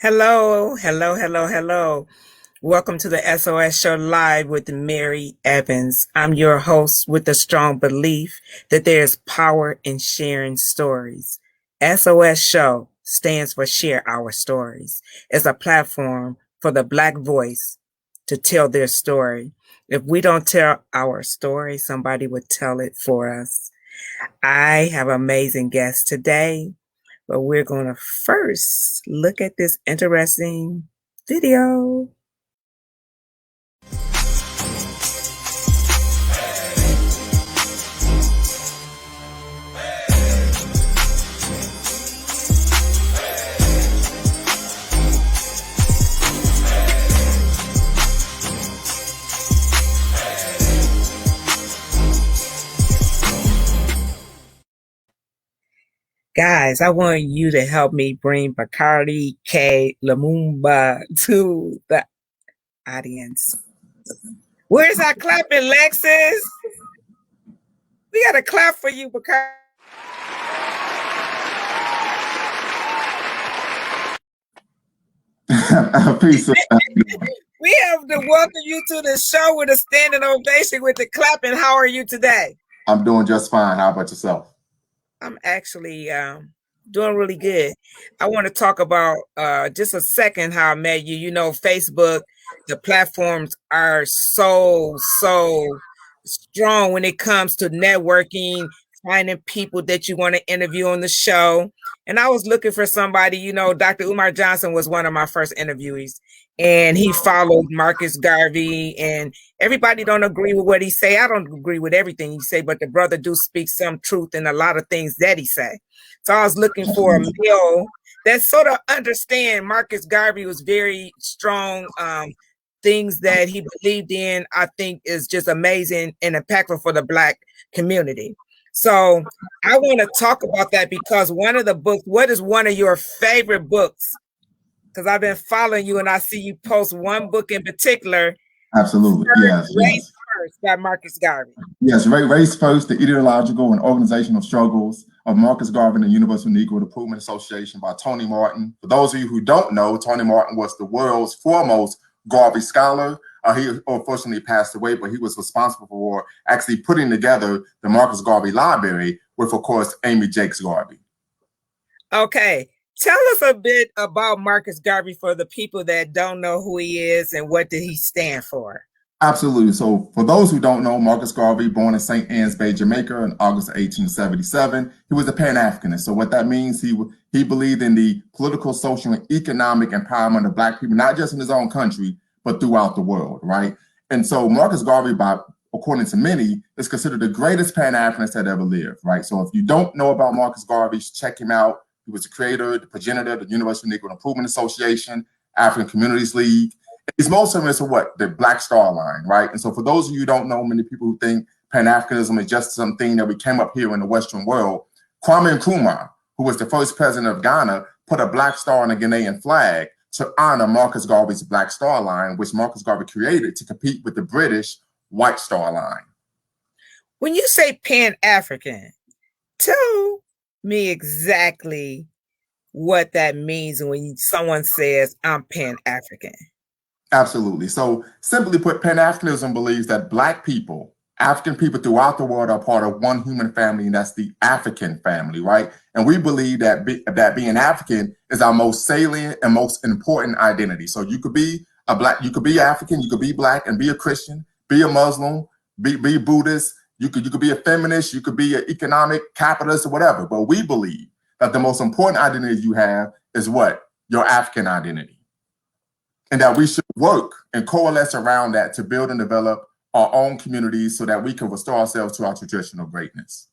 Hello, hello, hello, hello. Welcome to the SOS show live with Mary Evans. I'm your host with the strong belief that there is power in sharing stories. SOS show stands for Share Our Stories. It's a platform for the Black voice to tell their story. If we don't tell our story, somebody would tell it for us. I have amazing guests today. But we're going to first look at this interesting video. Guys, I want you to help me bring Bakari K. Lumumba to the audience. Where's our clapping, Lexus? We got to clap for you, Bakari. Peace. We have to welcome you to the show with a standing ovation with the clapping. How are you today? I'm doing just fine. How about yourself? I'm actually doing really good. I want to talk about just a second how I met you. You know, Facebook, the platforms are so strong when it comes to networking, finding people that you want to interview on the show. And I was looking for somebody, you know, Dr. Umar Johnson was one of my first interviewees, and he followed Marcus Garvey, and everybody don't agree with what he say. I don't agree with everything he say, but the brother do speak some truth in a lot of things that he say. So I was looking for a male that sort of understand. Marcus Garvey was very strong. Things that he believed in, I think, is just amazing and impactful for the Black community. So I want to talk about that because one of the books, what is one of your favorite books? Because I've been following you and I see you post one book in particular. Absolutely. Yes. Race First by Marcus Garvey. Yes, Race First, the Ideological and Organizational Struggles of Marcus Garvey and the Universal Negro Improvement Association by Tony Martin. For those of you who don't know, Tony Martin was the world's foremost Garvey scholar. He unfortunately passed away, but he was responsible for actually putting together the Marcus Garvey Library with, of course, Amy Jakes Garvey. Okay. Tell us a bit about Marcus Garvey for the people that don't know who he is and what did he stand for. Absolutely. So for those who don't know, Marcus Garvey, born in St. Anne's Bay, Jamaica in August of 1877, he was a Pan-Africanist. So what that means, he believed in the political, social, and economic empowerment of Black people, not just in his own country, but throughout the world, right? And so Marcus Garvey, according to many, is considered the greatest Pan-Africanist that ever lived, right? So if you don't know about Marcus Garvey, check him out. He was the creator, the progenitor of the Universal Negro Improvement Association, African Communities League. He's most famous for what? The Black Star Line, right? And so for those of you who don't know, many people who think Pan-Africanism is just something that we came up here in the Western world, Kwame Nkrumah, who was the first president of Ghana, put a black star on a Ghanaian flag to honor Marcus Garvey's Black Star Line, which Marcus Garvey created to compete with the British White Star Line. When you say Pan-African, tell me exactly what that means when someone says I'm Pan-African. Absolutely. So simply put, Pan-Africanism believes that Black people, African people throughout the world, are part of one human family, and that's the African family, right? And we believe that being African is our most salient and most important identity. So you could be you could be African, you could be Black and be a Christian, be a Muslim, be Buddhist, you could be a feminist, you could be an economic capitalist or whatever. But we believe that the most important identity you have is what? Your African identity. And that we should work and coalesce around that to build and develop our own communities so that we can restore ourselves to our traditional greatness.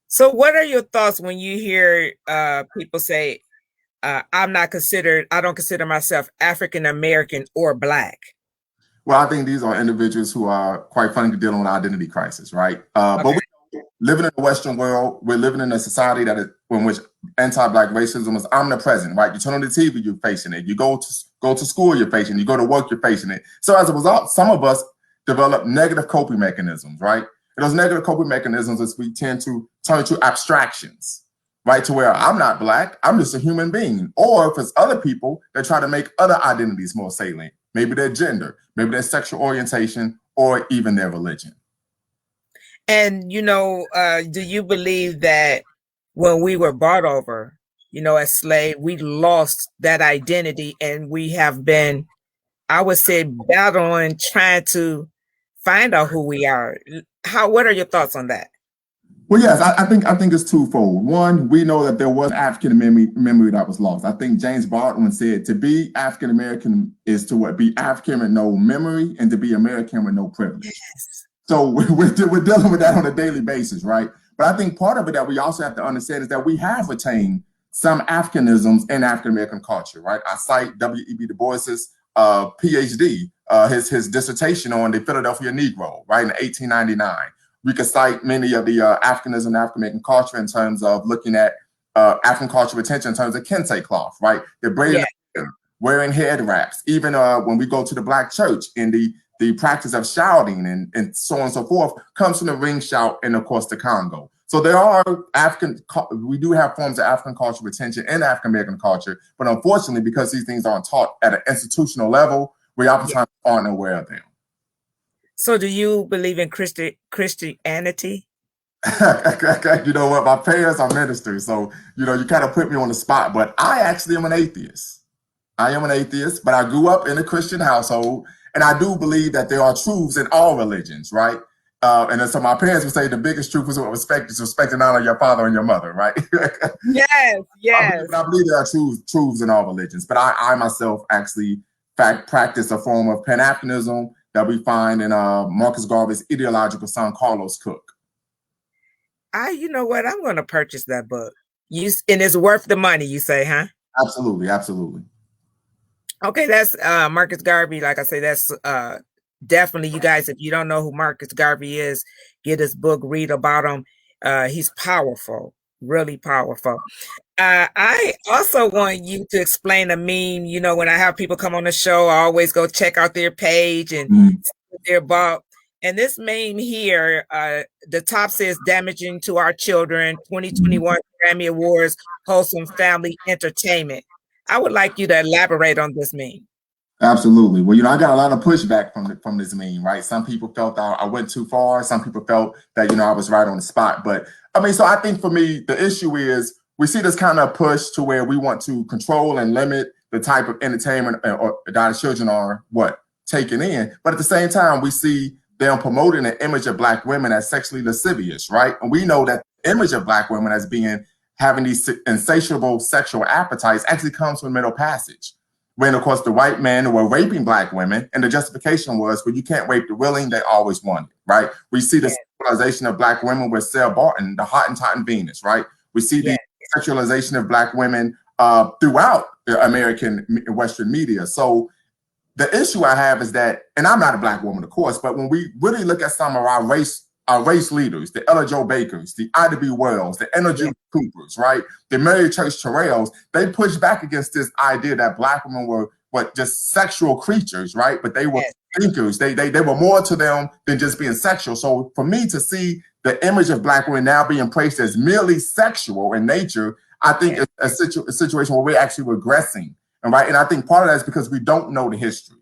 So what are your thoughts when you hear people say, I don't consider myself African American or Black? Well, I think these are individuals who are, quite frankly, dealing with identity crisis, right? Okay. But we living in the Western world, we're living in a society that is in which anti-Black racism is omnipresent, right? You turn on the TV, you're facing it. You go to school, you're facing it. You go to work, you're facing it. So as a result, some of us develop negative coping mechanisms, right? And those negative coping mechanisms is we tend to turn to abstractions, right? To where I'm not black, I'm just a human being. Or if it's other people that try to make other identities more salient, maybe their gender, maybe their sexual orientation, or even their religion. And do you believe that when we were bought over, as slave, we lost that identity, and we have been, I would say, battling, trying to find out who we are? What are your thoughts on that? Well, yes, I think it's twofold. One, we know that there was African memory that was lost. I think James Baldwin said to be African American is to what, be African with no memory, and to be American with no privilege. Yes. So we're dealing with that on a daily basis, right? But I think part of it that we also have to understand is that we have retained some Africanisms in African American culture, right? I cite W.E.B. Du Bois's PhD, his dissertation on the Philadelphia Negro, right, in 1899. We could cite many of the Africanism and African American culture in terms of looking at African cultural retention in terms of kente cloth, right? The braiding hair, wearing head wraps, even when we go to the Black church in the practice of shouting and so on and so forth comes from the ring shout and of course the Congo. So there are we do have forms of African cultural retention in African American culture, but unfortunately, because these things aren't taught at an institutional level, we oftentimes aren't aware of them. So do you believe in Christianity? You know what? My parents are ministers, so you kind of put me on the spot, but I actually am an atheist. I am an atheist, but I grew up in a Christian household, and I do believe that there are truths in all religions, right? And so my parents would say the biggest truth is what respect and honor your father and your mother, right? Yes, yes. I believe there are truths in all religions, but I myself actually practice a form of Pan-Africanism that we find in Marcus Garvey's ideological son, Carlos Cook. You know what? I'm going to purchase that book. And it's worth the money, you say, huh? Absolutely, absolutely. Okay, that's Marcus Garvey. Like I say, that's definitely, you guys, if you don't know who Marcus Garvey is, get his book, read about him. He's powerful, really powerful. I also want you to explain a meme. When I have people come on the show, I always go check out their page and see what they're about. And this meme here, the top says "Damaging to Our Children" 2021 Grammy Awards Wholesome Family Entertainment. I would like you to elaborate on this meme. Absolutely. Well, I got a lot of pushback from this meme, right? Some people felt I went too far. Some people felt that, I was right on the spot. But so I think for me, the issue is we see this kind of push to where we want to control and limit the type of entertainment that our children are taking in. But at the same time, we see them promoting an image of Black women as sexually lascivious, right? And we know that the image of Black women as having these insatiable sexual appetites actually comes from Middle Passage. When, of course, the white men were raping Black women, and the justification was, well, you can't rape the willing, they always wanted, right? We see the sexualization of Black women with Sarah Barton, the Hottentot Venus, right? We see the sexualization of Black women throughout the American Western media. So the issue I have is that, and I'm not a Black woman, of course, but when we really look at some of our race leaders, the Ella Jo Bakers, the Ida B. Wells, the Anna June Coopers, right? The Mary Church Terrells, they pushed back against this idea that Black women were just sexual creatures, right? But they were thinkers. They were more to them than just being sexual. So for me to see the image of Black women now being praised as merely sexual in nature, I think it's a situation where we're actually regressing. And I think part of that is because we don't know the history.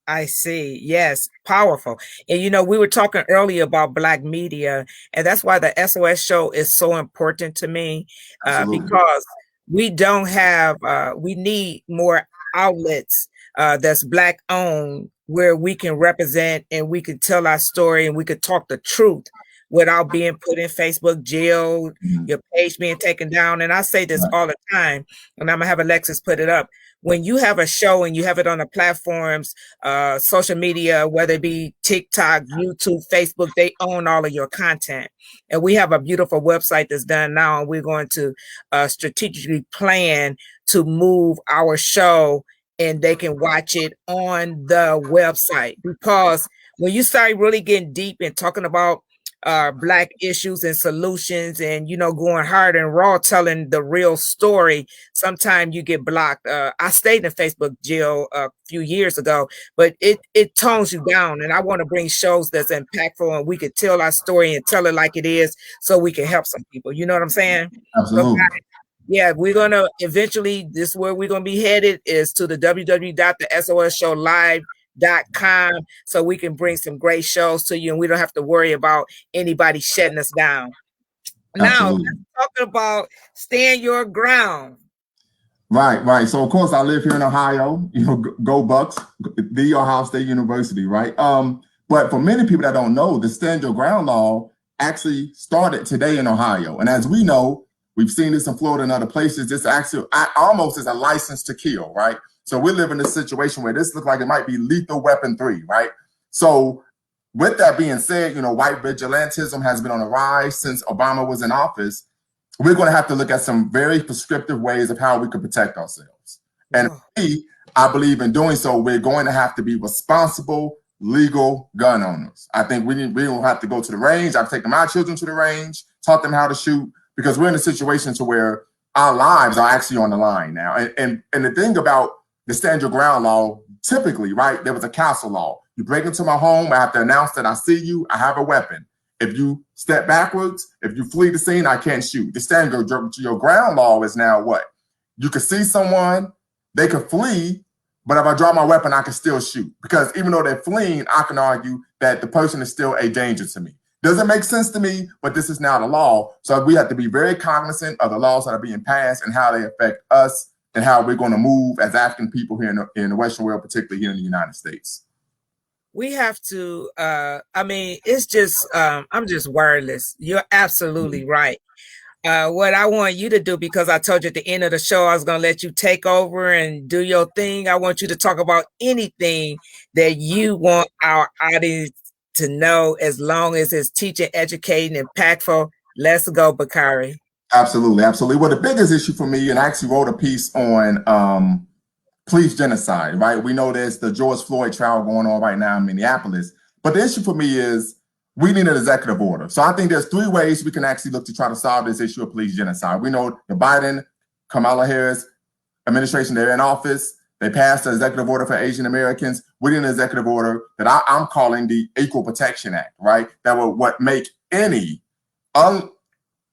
I see. Yes, powerful. And we were talking earlier about Black media, and that's why the SOS show is so important to me, because we don't have, we need more outlets that's Black owned, where we can represent and we can tell our story and we could talk the truth without being put in Facebook jail, your page being taken down. And I say this all the time, and I'm gonna have Alexis put it up. When you have a show and you have it on the platforms, social media, whether it be TikTok, YouTube, Facebook, they own all of your content. And we have a beautiful website that's done now, and we're going to strategically plan to move our show, and they can watch it on the website. Because when you start really getting deep and talking about Black issues and solutions, and going hard and raw, telling the real story, sometimes you get blocked. I stayed in Facebook jail a few years ago, but it tones you down, and I want to bring shows that's impactful and we could tell our story and tell it like it is, so we can help some people. You know what I'm saying? So Absolutely. yeah, we're gonna eventually, this is where we're gonna be headed, is to the www.thesosshowlive.com, so we can bring some great shows to you and we don't have to worry about anybody shutting us down. Now, Absolutely. let's talk about stand your ground. Right, right. So of course I live here in Ohio. Go Bucks, the Ohio State University, right? But for many people that don't know, the Stand Your Ground law actually started today in Ohio, and as we know, we've seen this in Florida and other places. This actually almost is a license to kill, right? So we live in a situation where this looks like it might be lethal weapon 3, right? So with that being said, white vigilantism has been on the rise since Obama was in office. We're going to have to look at some very prescriptive ways of how we can protect ourselves. And I believe in doing so, we're going to have to be responsible, legal gun owners. I think we will have to go to the range. I've taken my children to the range, taught them how to shoot, because we're in a situation to where our lives are actually on the line now. And the thing about the Stand Your Ground law, typically, right, there was a castle law. You break into my home, I have to announce that I see you, I have a weapon. If you step backwards, if you flee the scene, I can't shoot. The Stand Your Ground law is now what? You can see someone, they could flee, but if I draw my weapon, I can still shoot. Because even though they're fleeing, I can argue that the person is still a danger to me. Doesn't make sense to me, but this is now the law. So we have to be very cognizant of the laws that are being passed and how they affect us and how we're going to move as African people here in the Western world, particularly here in the United States. We have to, it's just, I'm just wireless. You're absolutely right. What I want you to do, because I told you at the end of the show, I was going to let you take over and do your thing. I want you to talk about anything that you want our audience to know, as long as it's teaching, educating, impactful. Let's go, Bakari. Absolutely, absolutely. Well, the biggest issue for me, and I actually wrote a piece on police genocide, right? We know there's the George Floyd trial going on right now in Minneapolis, but the issue for me is we need an executive order. So I think there's 3 ways we can actually look to try to solve this issue of police genocide. We know the Biden, Kamala Harris administration, they're in office. They passed an executive order for Asian Americans. We need an executive order that I'm calling the Equal Protection Act, right? That will make any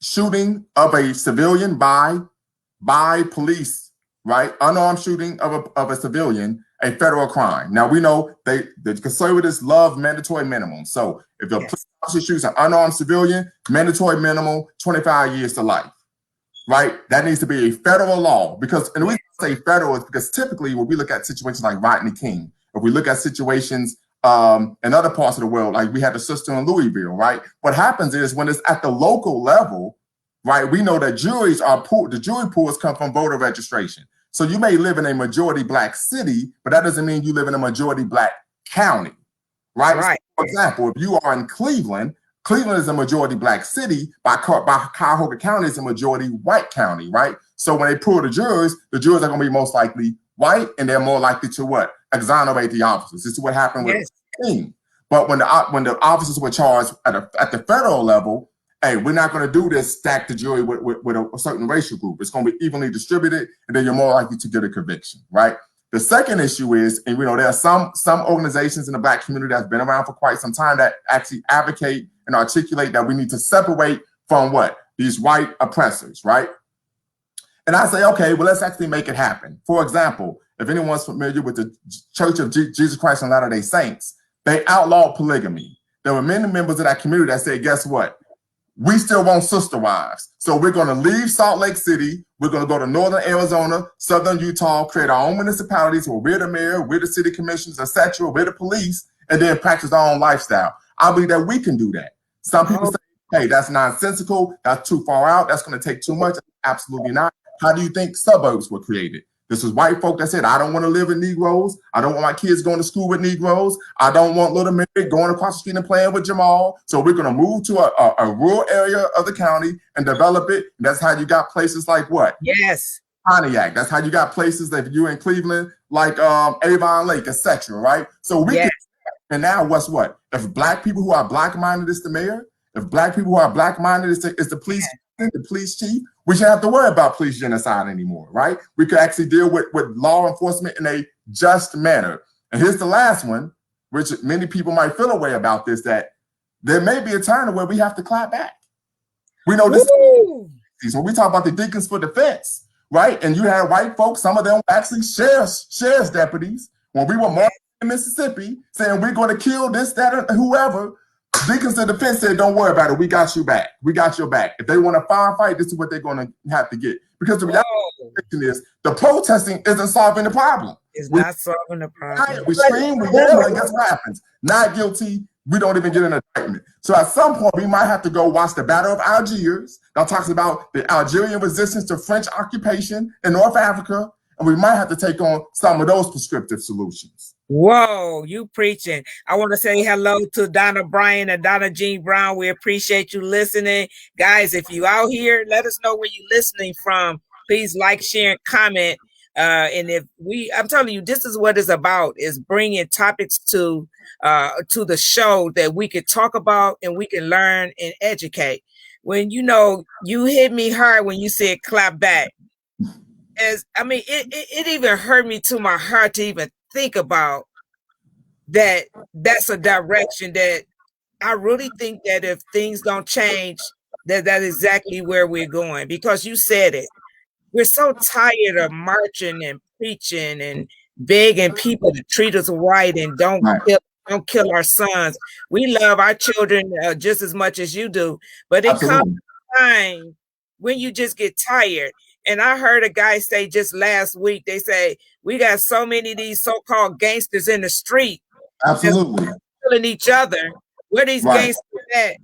shooting of a civilian by police, right? Unarmed shooting of a civilian, a federal crime. Now we know the conservatives love mandatory minimum. So if a police officer shoots an unarmed civilian, mandatory minimum, 25 years to life, right? That needs to be a federal law, because, and the reason I say federal is because typically when we look at situations like Rodney King, if we look at situations in other parts of the world, like we had the sister in Louisville, right? What happens is when it's at the local level, right? We know that juries are pool. The jury pools come from voter registration. So you may live in a majority Black city, but that doesn't mean you live in a majority Black county, right? Right. So for example, if you are in Cleveland, Cleveland is a majority Black city, by Cuyahoga County is a majority white county, right? So when they pull the jurors are going to be most likely white, and they're more likely to what? Exonerate the officers. This is what happened with King. But when the officers were charged at the federal level, hey, we're not going to do this, stack the jury with a certain racial group. It's going to be evenly distributed, and then you're more likely to get a conviction, right? The second issue is, and we know there are some organizations in the Black community that's been around for quite some time that actually advocate and articulate that we need to separate from what? These white oppressors, right? And I say, okay, well, let's actually make it happen. For example, if anyone's familiar with the Church of Jesus Christ and Latter-day Saints, they outlawed polygamy. There were many members of that community that said, guess what? We still want sister wives. So we're going to leave Salt Lake City. We're going to go to northern Arizona, southern Utah, create our own municipalities where we're the mayor, we're the city commissioners, etc., we're the police, and then practice our own lifestyle. I believe that we can do that. Some people say, hey, that's nonsensical. That's too far out. That's going to take too much. Absolutely not. How do you think suburbs were created? This was white folk that said, I don't want to live with Negroes. I don't want my kids going to school with Negroes. I don't want little Mary going across the street and playing with Jamal. So we're going to move to a rural area of the county and develop it. And that's how you got places like what? Yes. Pontiac. That's how you got places that you're in Cleveland, like Avon Lake, etc. Right? So we can, and now what's what? If Black people who are Black-minded is the mayor, If black people who are black-minded is the police chief, we shouldn't have to worry about police genocide anymore, right? We could actually deal with law enforcement in a just manner. And here's the last one, which many people might feel a way about this, that there may be a time where we have to clap back. We know this. So we talk about the Deacons for Defense, right? And you had white folks, some of them actually sheriff's deputies. When we were marching in Mississippi, saying we're going to kill this, that, or whoever, Deacons for Defense said, don't worry about it. We got you back. We got your back. If they want to firefight, this is what they're going to have to get. Because the reality is the protesting isn't solving the problem. It's not solving the problem. We scream, we yell, and guess what happens? Not guilty. We don't even get an indictment. So at some point, we might have to go watch the Battle of Algiers. That talks about the Algerian resistance to French occupation in North Africa. And we might have to take on some of those prescriptive solutions. Whoa, you preaching. I want to say hello to Donna Bryan and Donna Jean Brown. We appreciate you listening. Guys, if you out here, let us know where you're listening from. Please like, share, and comment. And I'm telling you, this is what it's about, is bringing topics to the show that we can talk about and we can learn and educate. When, you hit me hard when you said clap back. It even hurt me to my heart to even think about that. That's a direction that I really think that if things don't change, that's exactly where we're going, because you said it. We're so tired of marching and preaching and begging people to treat us right and don't kill our sons. We love our children just as much as you do, but it comes a time when you just get tired. And I heard a guy say just last week, they say, we got so many of these so-called gangsters in the street. Absolutely. Killing each other. Where these gangsters at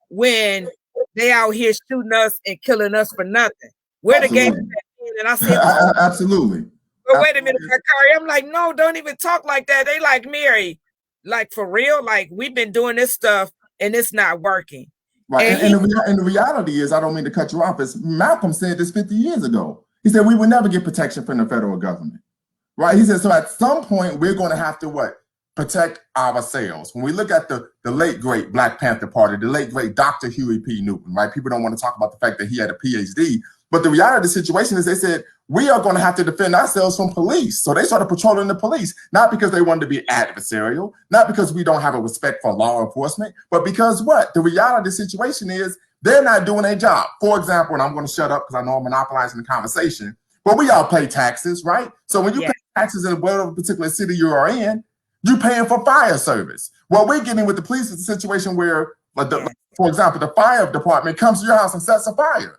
when they out here shooting us and killing us for nothing? Where the gangsters at? And I said, absolutely. But wait a minute, Bakari. I'm like, no, don't even talk like that. They like, Mary, like for real? Like, we've been doing this stuff and it's not working. Right. And the reality is, I don't mean to cut you off, is Malcolm said this 50 years ago. He said we would never get protection from the federal government. Right. He said, so at some point, we're going to have to protect ourselves. When we look at the late, great Black Panther Party, the late, great Dr. Huey P. Newton, right? People don't want to talk about the fact that he had a PhD. But the reality of the situation is they said, we are going to have to defend ourselves from police. So they started patrolling the police, not because they wanted to be adversarial, not because we don't have a respect for law enforcement, but because the reality of the situation is they're not doing their job. For example, and I'm going to shut up because I know I'm monopolizing the conversation, but we all pay taxes, right? So when you pay taxes in whatever particular city you are in, you're paying for fire service. What we're getting with the police is a situation where, for example, the fire department comes to your house and sets a fire.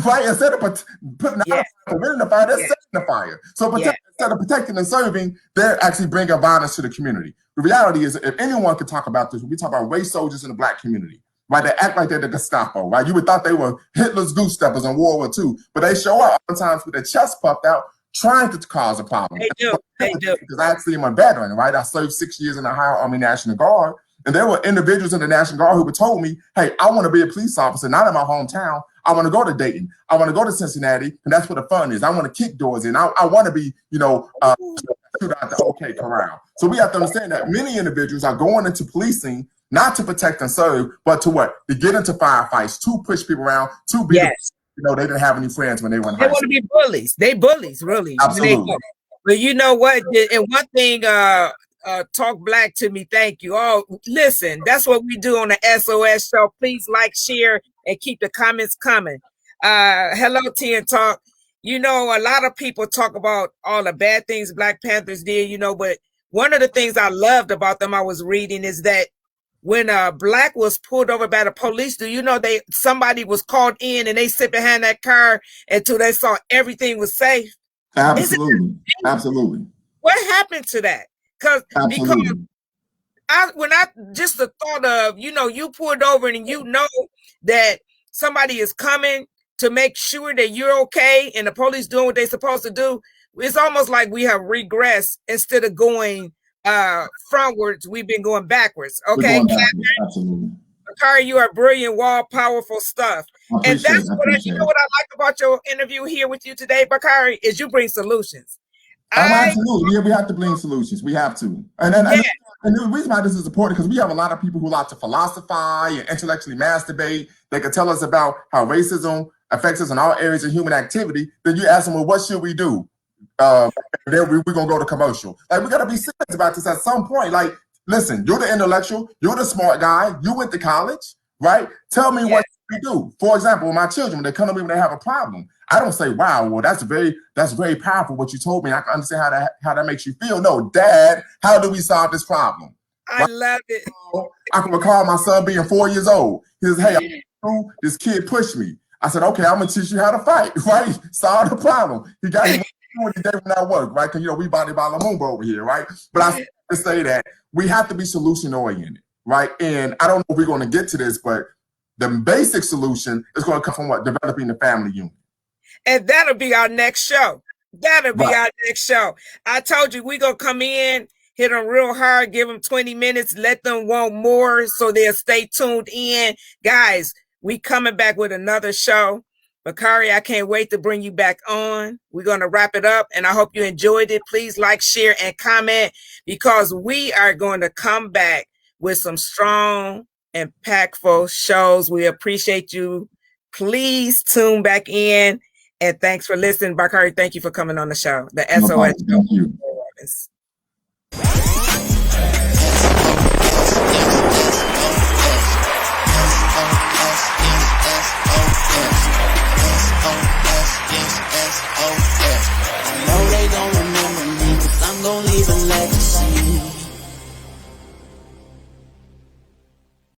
Right, instead of putting out preventing the fire, they're setting the fire. So instead of protecting and serving, they're actually bringing violence to the community. The reality is, if anyone could talk about this, we talk about race soldiers in the Black community. Right, they act like they're the Gestapo. Right, you would thought they were Hitler's goose steppers in World War II, but they show up sometimes with their chest puffed out, trying to cause a problem. They do. Because I actually am a veteran. Right, I served 6 years in the Ohio Army National Guard. And there were individuals in the National Guard who would told me, hey, I want to be a police officer, not in my hometown. I want to go to Dayton. I want to go to Cincinnati. And that's where the fun is. I want to kick doors in. I want to be, shoot out the OK Corral. So we have to understand that many individuals are going into policing, not to protect and serve, but to get into firefights, to push people around, to be, they didn't have any friends when they went high school. They want to be bullies. They bullies, really. Absolutely. But you know what? And one thing, talk black to me. Thank you. Oh, listen, that's what we do on the SOS show. Please like, share, and keep the comments coming. Hello, T and Talk. A lot of people talk about all the bad things Black Panthers did, but one of the things I loved about them, I was reading, is that when Black was pulled over by the police, somebody was called in and they sit behind that car until they saw everything was safe. Absolutely. Absolutely. What happened to that? Because just the thought of, you pulled over and that somebody is coming to make sure that you're okay and the police doing what they're supposed to do, it's almost like we have regressed. Instead of going frontwards, we've been going backwards. Okay, absolutely. Bakari, you are brilliant, powerful stuff. And that's what I like about your interview here with you today, Bakari, is you bring solutions. Absolutely. Yeah, we have to bring solutions. We have to. And And the reason why this is important, because we have a lot of people who like to philosophize and intellectually masturbate. They can tell us about how racism affects us in all areas of human activity. Then you ask them, well, what should we do? Then we're going to go to commercial. Like, we got to be serious about this at some point. Like, listen, you're the intellectual, you're the smart guy, you went to college, right? Tell me what we do. For example, my children, when they come to me when they have a problem, I don't say, wow, well, that's very powerful what you told me. I can understand how that makes you feel. No, Dad, how do we solve this problem? I love it. I can recall my son being 4 years old. He says, hey, this kid pushed me. I said, okay, I'm going to teach you how to fight, right? Solve the problem. He got his when he gave him that work, right? Because, we body by Lumumba over here, right? But I to say that we have to be solution-oriented, right? And I don't know if we're going to get to this, but the basic solution is going to come from what? Developing the family unit. And that'll be our next show. That'll be our next show. I told you we're going to come in, hit them real hard, give them 20 minutes, let them want more so they'll stay tuned in. Guys, we coming back with another show. Bakari, I can't wait to bring you back on. We're going to wrap it up, and I hope you enjoyed it. Please like, share, and comment, because we are going to come back with some strong, impactful shows. We appreciate you. Please tune back in, and thanks for listening. Bakari, thank you for coming on the show. The SOS. Thank you.